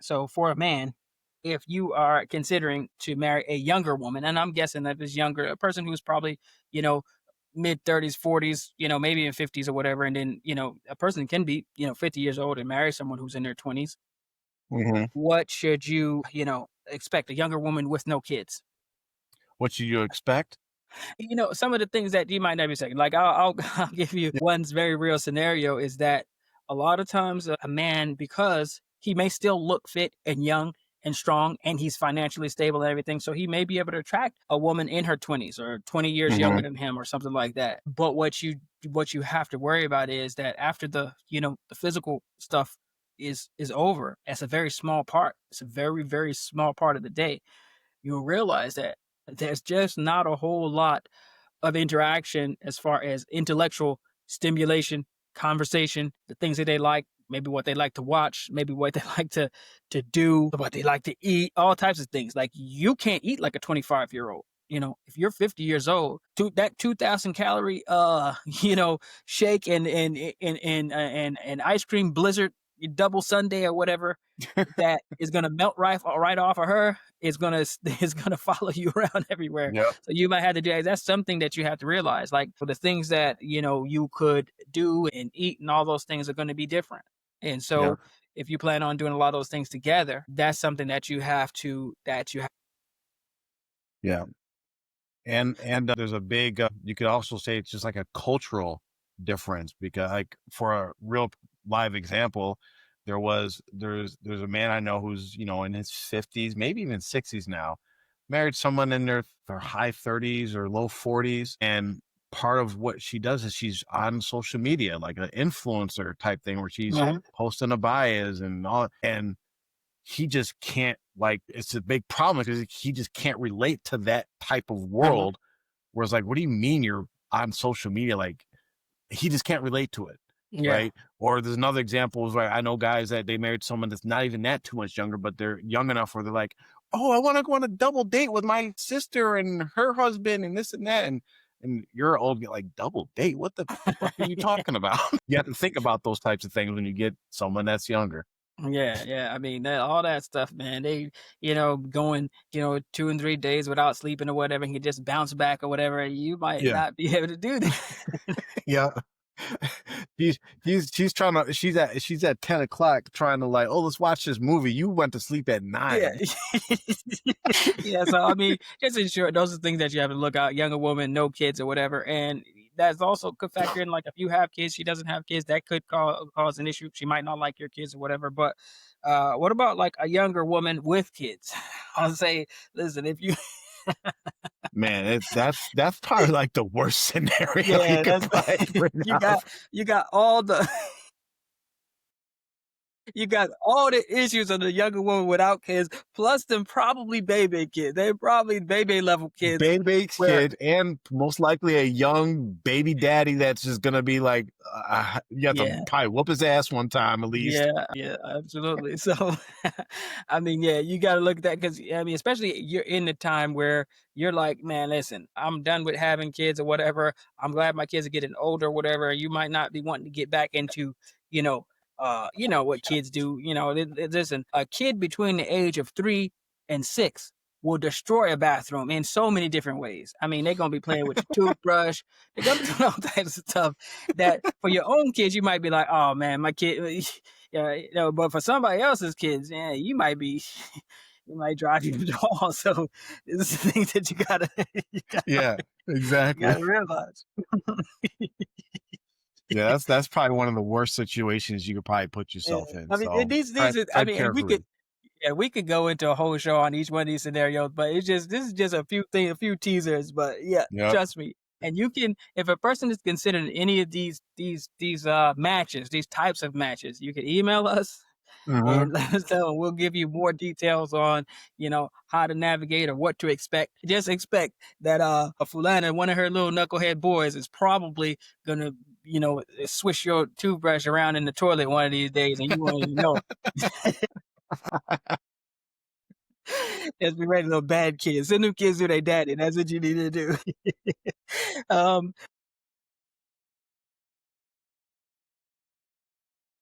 So for a man, if you are considering to marry a younger woman, and I'm guessing that this younger, a person who's probably, you know, mid 30s, 40s, maybe in 50s or whatever, and then, a person can be, 50 years old and marry someone who's in their 20s. Mhm. What should you, expect? A younger woman with no kids. What should you expect? Some of the things that you might not be saying, like I'll, I'll give you Yeah. one very real scenario is that a lot of times a man, because he may still look fit and young and strong and he's financially stable and everything. So he may be able to attract a woman in her 20s or 20 years younger Mhm. than him or something like that. But what you have to worry about is that after the physical stuff is over, that's a very small part. It's a very, very small part of the day. You'll realize that there's just not a whole lot of interaction as far as intellectual stimulation, conversation, the things that they like, maybe what they like to watch, maybe what they like to do, what they like to eat, all types of things. Like you can't eat like a 25-year-old. If you're 50 years old, that 2,000 calorie shake and ice cream blizzard double sundae or whatever that is gonna melt right off of her is gonna is gonna follow you around everywhere. Yep. So you might have to do that's something that you have to realize. Like for the things that you could do and eat and all those things are gonna be different. And Yep. so if you plan on doing a lot of those things together, that's something that you have. Yeah. And there's a big, you could also say it's just like a cultural difference because like for a real live example, there's a man I know who's, in his 50s, maybe even 60s now, married someone in their high 30s or low 40s. And part of what she does is she's on social media, like an influencer type thing where she's Mhm. posting a bias and all. And he just can't, like, it's a big problem because he just can't relate to that type of Mhm. world. Whereas like, what do you mean you're on social media? Like, he just can't relate to it. Yeah. Right. Or there's another example is where I know guys that they married someone that's not even that too much younger, but they're young enough where they're like, oh, I want to go on a double date with my sister and her husband and this and that. And you're old, get like double date. What the fuck are you talking about? You have to think about those types of things when you get someone that's younger. Yeah, yeah. I mean, all that stuff, man. They, going, 2 and 3 days without sleeping or whatever, and can just bounce back or whatever. You might Yeah. not be able to do that. Yeah. She's trying to she's at 10 o'clock trying to like, oh, let's watch this movie. You went to sleep at Yeah. 9. Yeah, so, I mean, just in short, those are things that you have to look out, younger woman, no kids or whatever, and that's also could factor in, like, if you have kids, she doesn't have kids, that could cause an issue. She might not like your kids or whatever, but, what about, like, a younger woman with kids? I'll say, listen, if you Man, that's probably like the worst scenario you yeah, could that's probably bring you up. got you got all the you got all the issues of the younger woman without kids, plus them probably baby kids. They're probably baby level kids Baby where kid and most likely a young baby daddy that's just gonna be like, you have to yeah. probably whoop his ass one time at least. Yeah, yeah, absolutely. So, I mean, yeah, you gotta look at that because I mean, especially you're in the time where you're like, man, listen, I'm done with having kids or whatever. I'm glad my kids are getting older, whatever. You might not be wanting to get back into, you know, what kids do. Listen, a kid between the age of 3 and 6 will destroy a bathroom in so many different ways. I mean, they're gonna be playing with your toothbrush. They're gonna be doing all types of stuff that for your own kids, you might be like, "Oh man, my kid," yeah, but for somebody else's kids, yeah, you might be, you might drive you to the wall. So this is the thing that you gotta, you gotta, Yeah, you exactly. gotta realize. Yeah, that's probably one of the worst situations you could probably put Yeah, yourself in. I mean, So these tread are, I tread mean, and we could, carefully. yeah, we could go into a whole show on each one of these scenarios, but this is just a few things, a few teasers. But yeah, Yep. trust me. And you can, if a person is considering any of these matches, these types of matches, you can email us Mhm. and let us know, and we'll give you more details on, how to navigate or what to expect. Just expect that a Fulana, one of her little knucklehead boys, is probably gonna, swish your toothbrush around in the toilet one of these days, and you won't even know it. Just be ready, little bad kids. Send them kids to their daddy. That's what you need to do. um,